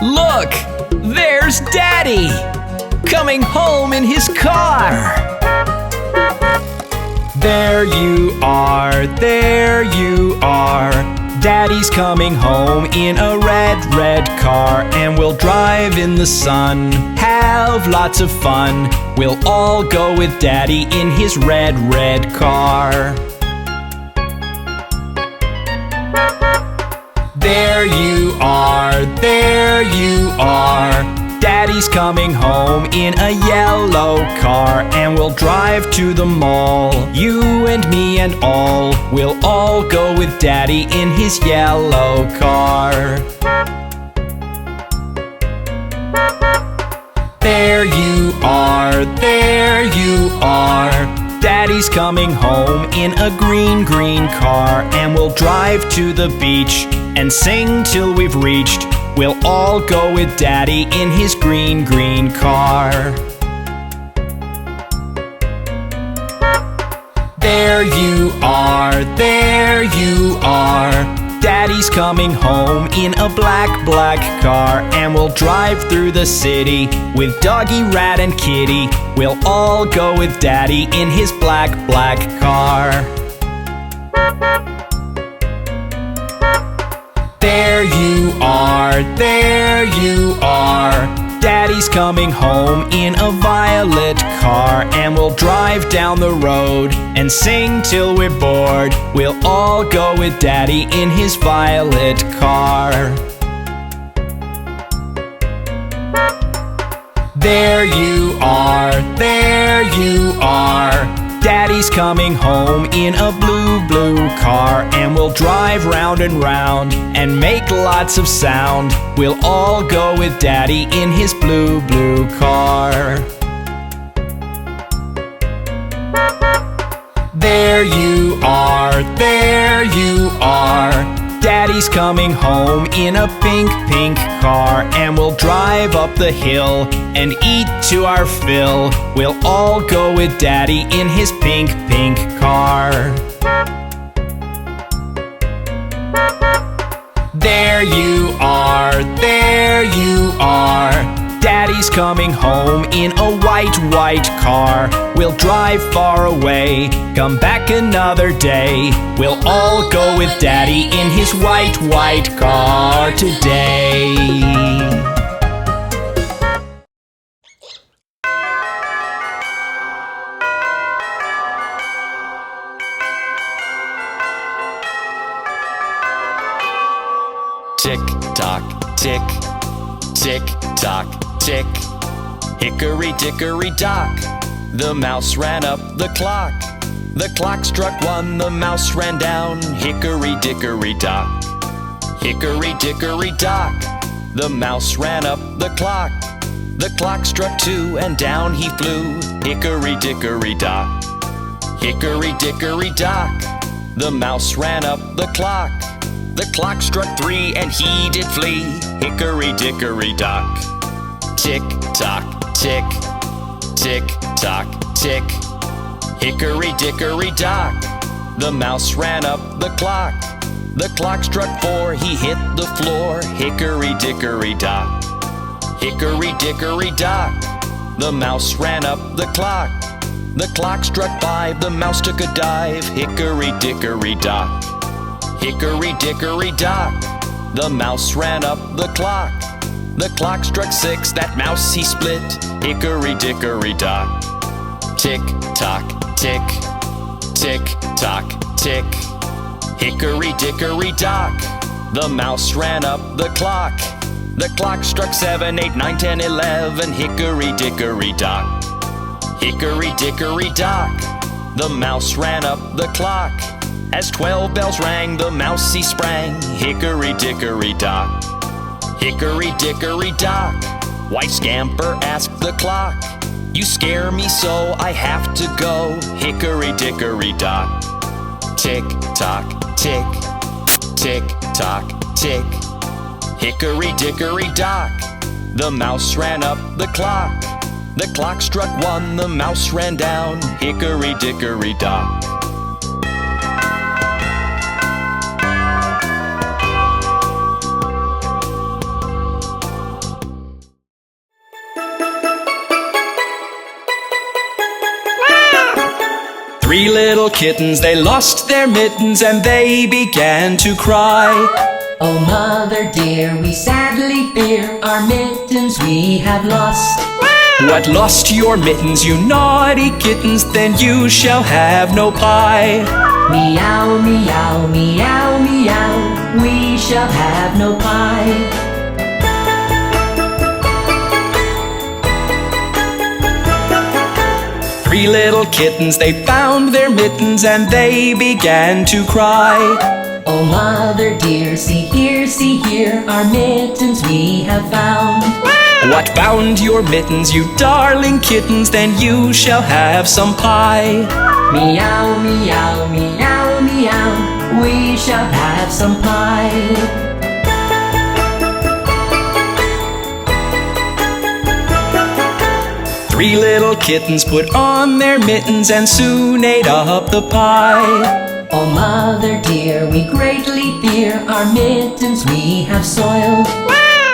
Look! There's Daddy! Coming home in his car! There you are, there you are. Daddy's coming home in a red car, and we'll drive in the sun, have lots of fun. We'll all go with Daddy in his red car. There you are, there you are. Daddy's coming home in a yellow car, and we'll drive to the mall. You and me and all, we'll all go with Daddy in his yellow car. There you are, there you are. Daddy's coming home in a green car, and we'll drive to the beach and sing till we've reached. We'll all go with Daddy in his green car. There you are, there you are. Daddy's coming home in a black car, and we'll drive through the city with Doggy, Rat, and Kitty. We'll all go with Daddy in his black car. There you are, there you are. Daddy's coming home in a violet car, and we'll drive down the road and sing till we're bored. We'll all go with Daddy in his violet car. There you are, there you are. Daddy's coming home in a blue car, and we'll drive round and round and make lots of sound. We'll all go with Daddy in his blue car. There you are, there you are. Daddy's coming home in a pink car, and we'll drive up the hill and eat to our fill. We'll all go with Daddy in his pink car. There you are, there you are. Daddy's coming home in a white car. We'll drive far away, come back another day. We'll all go with Daddy in his white car today. Tick tock, tick, tick tock, tick. Hickory dickory dock, the mouse ran up the clock. The clock struck one, the mouse ran down. Hickory dickory dock. Hickory dickory dock, the mouse ran up the clock. The clock struck two, and down he flew. Hickory dickory dock. Hickory dickory dock, the mouse ran up the clock. The clock struck three, and he did flee. Hickory dickory dock. Tick tock, tick, tick tock, tick. Hickory dickory dock, the mouse ran up the clock. The clock struck four, he hit the floor. Hickory dickory dock. Hickory dickory dock, the mouse ran up the clock. The clock struck five, the mouse took a dive. Hickory dickory dock. Hickory dickory dock, the mouse ran up the clock. The clock struck six, that mouse he split. Hickory dickory dock. Tick tock, tick, tick tock, tick. Hickory dickory dock, the mouse ran up the clock. The clock struck 7, 8, 9, 10, 11. Hickory dickory dock. Hickory dickory dock, the mouse ran up the clock. As 12 bells rang, the mouse he sprang. Hickory dickory dock. Hickory dickory dock, why scamper, asked the clock. You scare me so, I have to go. Hickory dickory dock. Tick tock, tick, tick tock, tick. Hickory dickory dock, the mouse ran up the clock. The clock struck 1, the mouse ran down. Hickory dickory dock. Three little kittens, they lost their mittens and they began to cry. Oh, mother dear, we sadly fear our mittens we have lost. What, lost your mittens, you naughty kittens? Then you shall have no pie. Meow, meow, meow, meow, we shall have no pie. Three little kittens, they found their mittens and they began to cry. Oh, mother dear, see here, our mittens we have found. What, found your mittens, you darling kittens? Then you shall have some pie. Meow, meow, meow, meow, we shall have some pie. Three little kittens put on their mittens and soon ate up the pie. Oh, mother dear, we greatly fear our mittens we have soiled.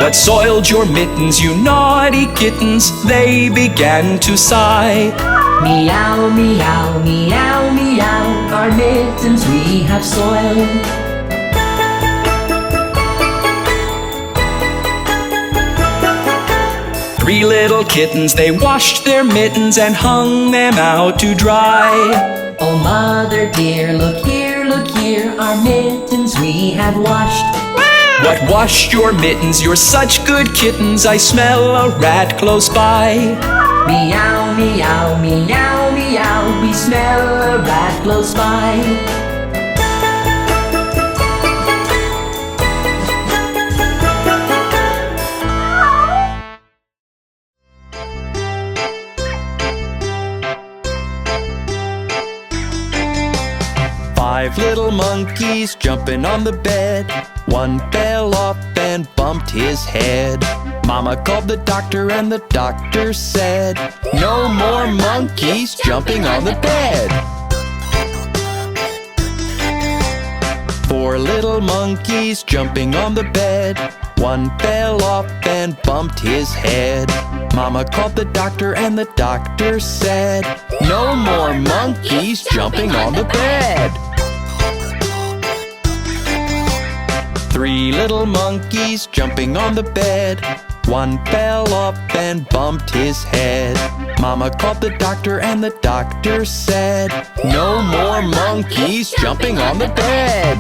What, soiled your mittens, you naughty kittens? They began to sigh. Meow, meow, meow, meow, our mittens we have soiled. Three little kittens, they washed their mittens and hung them out to dry. Oh, mother dear, look here, our mittens we have washed. What, washed your mittens? You're such good kittens, I smell a rat close by. Meow, meow, meow, meow, we smell a rat close by. Five little monkeys jumping on the bed. One fell off and bumped his head. Mama called the doctor and the doctor said, no more monkeys jumping on the bed. Four little monkeys jumping on the bed. One fell off and bumped his head. Mama called the doctor and the doctor said, no more monkeys jumping on the bed. Three little monkeys jumping on the bed. One fell off and bumped his head. Mama called the doctor and the doctor said, no more monkeys jumping on the bed.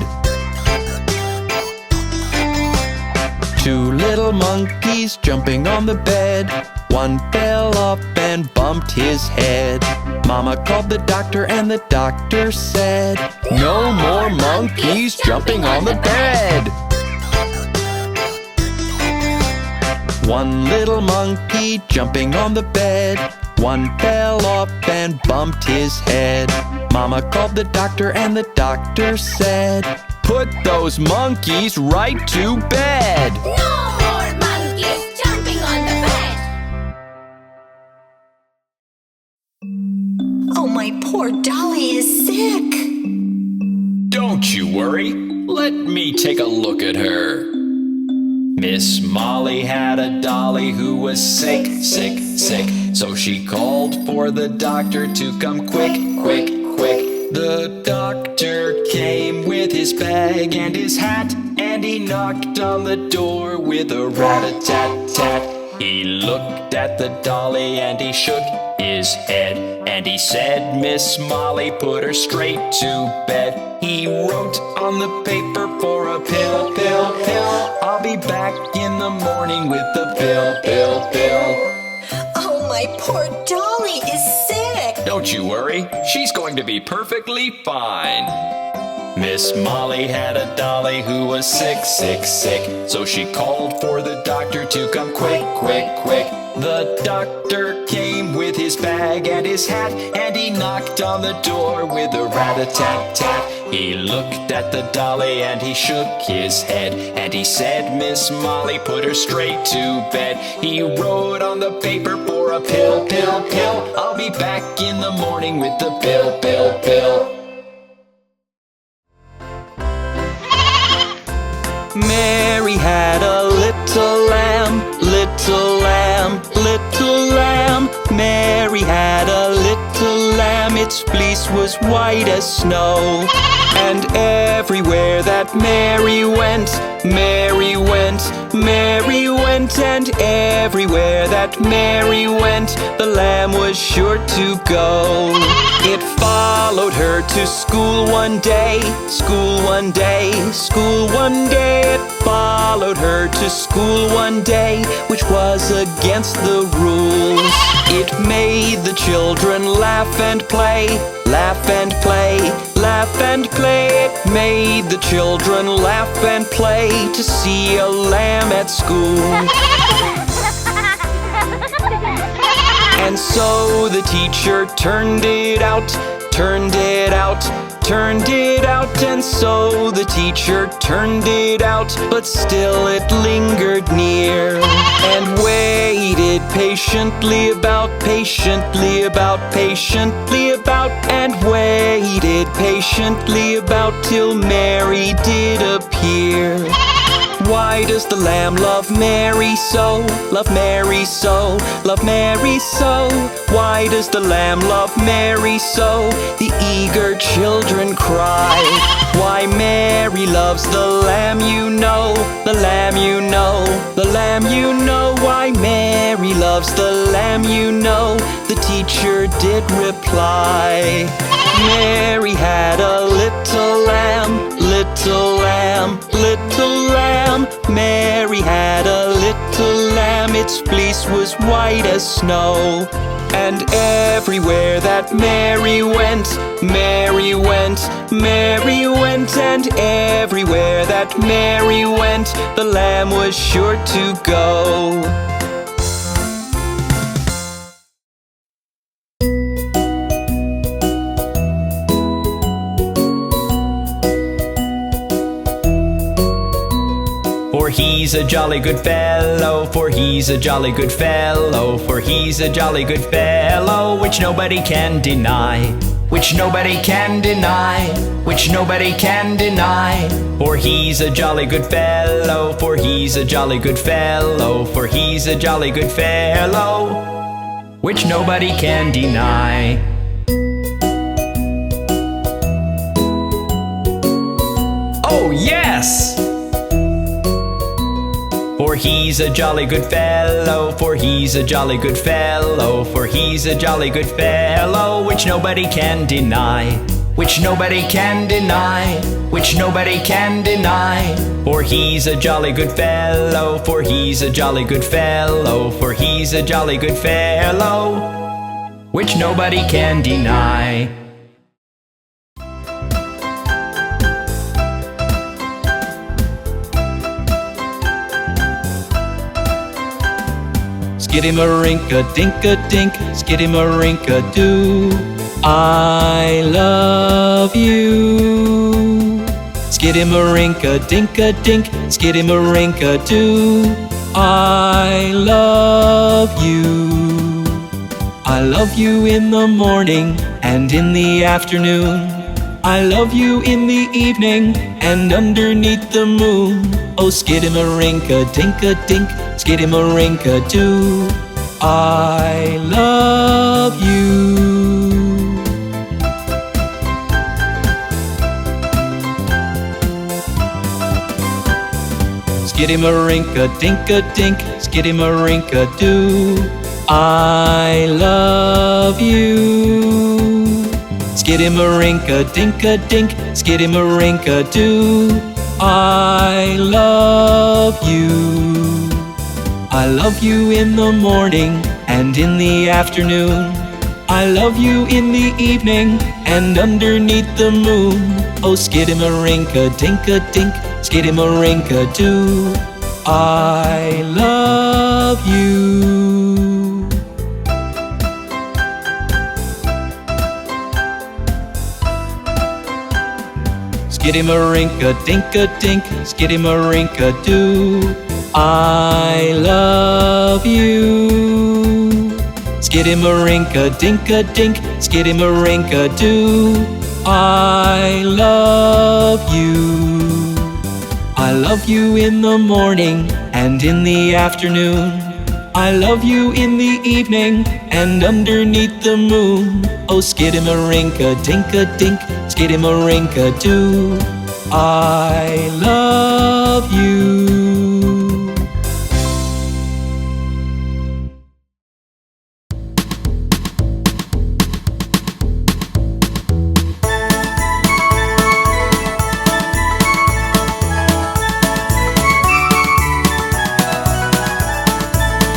Two little monkeys jumping on the bed. One fell off and bumped his head. Mama called the doctor and the doctor said, no more monkeys jumping on the bed. One little monkey jumping on the bed. One fell off and bumped his head. Mama called the doctor and the doctor said, put those monkeys right to bed. No more monkeys jumping on the bed. Oh, my poor dolly is sick. Don't you worry. Let me take a look at her. Miss Molly had a dolly who was sick, sick, sick. So she called for the doctor to come quick, quick, quick. The doctor came with his bag and his hat, and he knocked on the door with a rat-a-tat-tat. He looked at the dolly and he shook his head, and he said, Miss Molly, put her straight to bed. He wrote on the paper for a pill, pill, pill. I'll be back in the morning with the pill, pill, pill. Oh, my poor dolly is sick. Don't you worry, she's going to be perfectly fine. Miss Molly had a dolly who was sick, sick, sick. So she called for the doctor to come quick, quick, quick. The doctor came with his bag and his hat, and he knocked on the door with a rat-a-tat-tat. He looked at the dolly and he shook his head, and he said, Miss Molly, put her straight to bed. He wrote on the paper for a pill, pill, pill. I'll be back in the morning with the pill, pill, pill. Mary had a little lamb, little lamb, little lamb. Mary had a little lamb. Its fleece fleece was white as snow. And everywhere that Mary went, Mary went, Mary went. And everywhere that Mary went, the lamb was sure to go. It followed her to school one day, school one day, school one day. It followed her to school one day, which was against the rules. It made the children laugh and play, laugh and play, laugh and play. It made the children laugh and play to see a lamb at school. And so the teacher turned it out, turned it out, turned it out. And so the teacher turned it out, but still it lingered near. And waited patiently about, patiently about, patiently about. And waited patiently about till Mary did appear. Why does the lamb love Mary so? Love Mary so, love Mary so. Why does the lamb love Mary so? The eager children cry. Why Mary loves the lamb you know, the lamb you know, the lamb you know. Why Mary loves the lamb you know, the teacher did reply. Mary had a little lamb, little lamb, little lamb. Mary had a little lamb, its fleece was white as snow. And everywhere that Mary went, Mary went, Mary went. And everywhere that Mary went, the lamb was sure to go. For he's a jolly good fellow, for he's a jolly good fellow, for he's a jolly good fellow, which nobody can deny, which nobody can deny, which nobody can deny. For he's a jolly good fellow, for he's a jolly good fellow, for he's a jolly good fellow, which nobody can deny. Oh yes! For he's a jolly good fellow, for he's a jolly good fellow, for he's a jolly good fellow, which nobody can deny, which nobody can deny, which nobody can deny. For he's a jolly good fellow, for he's a jolly good fellow, for he's a jolly good fellow, which nobody can deny. Skiddy-ma-rink-a-dink-a-dink, skiddy-ma-rink-a-doo, I love you. Skiddy-ma-rink-a-dink-a-dink, skiddy-ma-rink-a-doo, I love you. I love you in the morning and in the afternoon. I love you in the evening and underneath the moon. Oh, skiddy-ma-rink-a-dink-a-dink, skiddy-ma-rink-a-doo, I love you. Skiddy-ma-rink-a-dink-a-dink, skiddy-ma-rink-a-doo, I love you. Skiddy-ma-rink-a-dink-a-dink, skiddy-ma-rink-a-doo, I love you. I love you in the morning and in the afternoon. I love you in the evening and underneath the moon. Oh, skiddy-ma-rink-a-dink-a-dink, skiddy-ma-rink-a-doo, I love you. Skiddy-ma-rink-a-dink-a-dink, skiddy-ma-rink-a-doo, I love you. Skiddy-ma-rink-a-dink-a-dink, skiddy-ma-rink-a-doo, I love you. I love you in the morning and in the afternoon. I love you in the evening and underneath the moon. Oh, skidamarinka-dink-a-dink, skidamarinka-doo. I love you.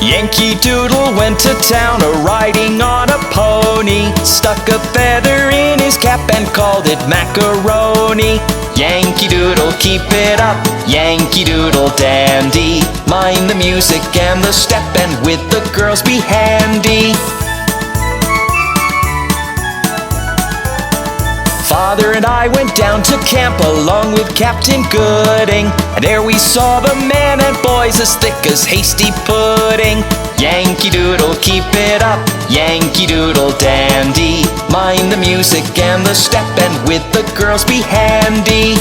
Yankee Doodle went to town a-riding on a pony. Stuck a feather in his cap and called it macaroni. Yankee Doodle, keep it up, Yankee Doodle dandy. Mind the music and the step, and with the girls be handy. Father and I went down to camp along with Captain Gooding, and there we saw the men and boys as thick as hasty pudding. Yankee Doodle, keep it up, Yankee Doodle dandy. Mind the music and the step, and with the girls be handy.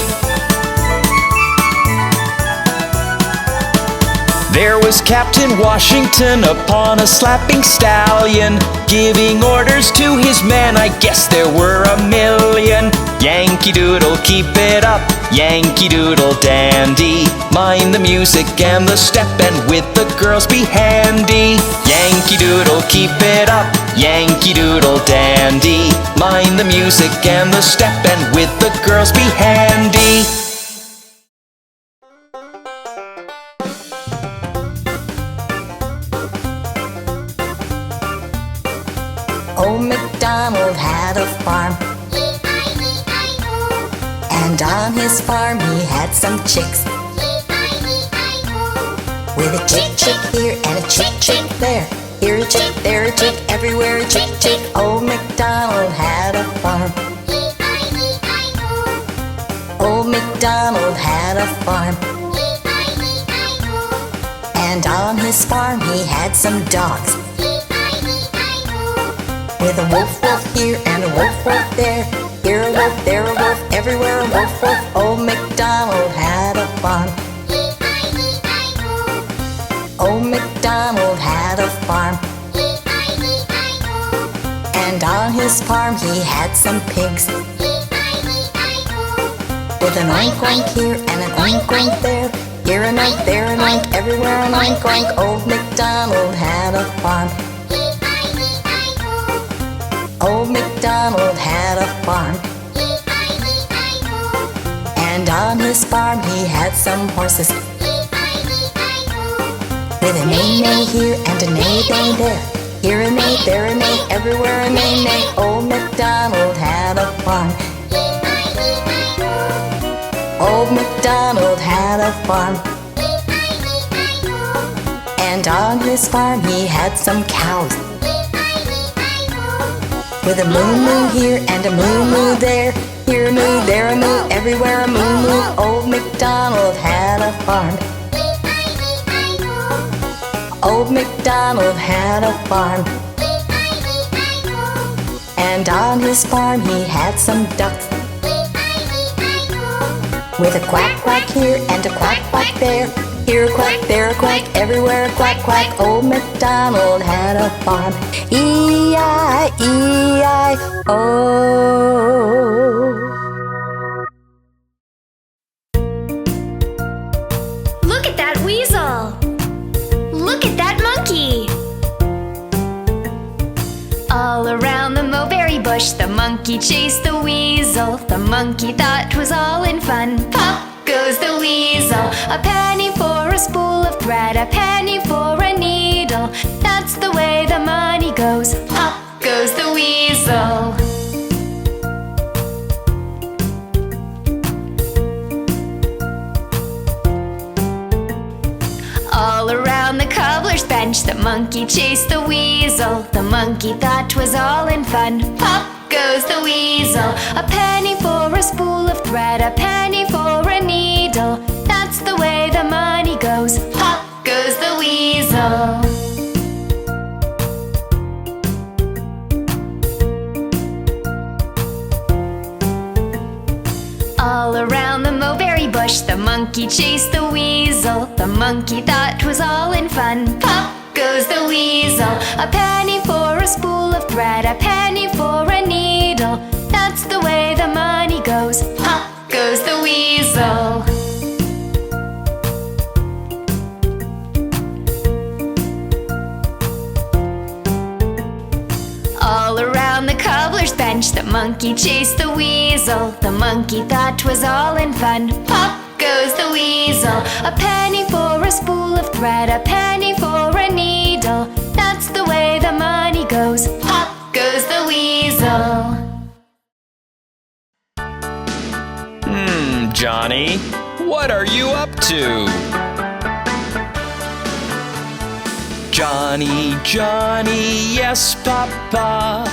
There was Captain Washington upon a slapping stallion, giving orders to his men, I guess there were a million. Yankee Doodle, keep it up, Yankee Doodle dandy. Mind the music and the step, and with the girls be handy. Yankee Doodle, keep it up, Yankee Doodle dandy. Mind the music and the step, and with the girls be handy. Old MacDonald had a farm, E-I-E-I-O, and on his farm he had some chicks, E-I-E-I-O. with a chick chick here and a chick chick there. Here a chick, there a chick, everywhere a chick chick. Old MacDonald had a farm. E-I-E-I-O, Old MacDonald had a farm, E-I-E-I-O, and on his farm he had some dogs, with a wolf wolf here and a wolf wolf there. Here a wolf, there a wolf, everywhere a wolf wolf. Old MacDonald had a farm. Old MacDonald had a farm, and on his farm he had some pigs, with an oink oink here and an oink oink there. Here an oink, there an oink, everywhere an oink oink. Old MacDonald had a farm. Old MacDonald had a farm, and on his farm he had some horses, with a neigh-neigh here and a neigh-neigh there. Here a neigh, there a neigh, everywhere a neigh-neigh. Old MacDonald had a farm. Old MacDonald had a farm, and on his farm he had some cows, with a moo-moo here and a moo-moo there. Here a moo, there a moo, everywhere a moo-moo. Old MacDonald had a farm. Old MacDonald had a farm, and on his farm he had some ducks, with a quack quack here and a quack quack there. Here a quack, there a quack, everywhere a quack quack. Old MacDonald had a farm. E-I-E-I-O. Look at that weasel! Look at that monkey! All around the mulberry bush, the monkey chased the weasel. The monkey thought 'twas all in fun. Pop goes the weasel. A penny for a spool of thread, a penny for a needle. That's the way the money goes. Pop goes the weasel. All around the cobbler's bench, the monkey chased the weasel. The monkey thought 'twas all in fun. Pop goes the weasel. A penny for a spool of thread, a penny for a needle. That's the way the money goes. Pop goes the weasel. All around the mulberry bush, the monkey chased the weasel. The monkey thought 'twas all in fun. Pop goes the weasel. A penny for a spool of thread, a penny for a needle. That's the way the money goes. Pop goes the weasel. All around the cobbler's bench, the monkey chased the weasel. The monkey thought 'twas all in fun. Pop goes the weasel. A penny for a spool of thread, a penny for a needle. That's the way the money goes. Pop goes the weasel. Johnny, what are you up to? Johnny, Johnny, yes, Papa.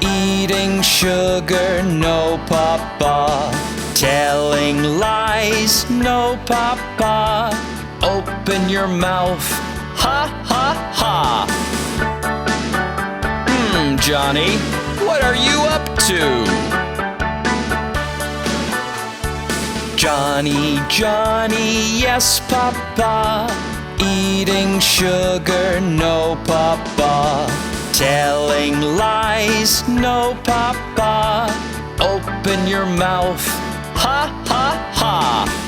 Eating sugar, no, Papa. Telling lies, no, Papa. Open your mouth, ha, ha, ha. Johnny, what are you up to? Johnny, Johnny, yes, Papa. Eating sugar, no, Papa. Telling lies, no, Papa. Open your mouth, ha, ha, ha.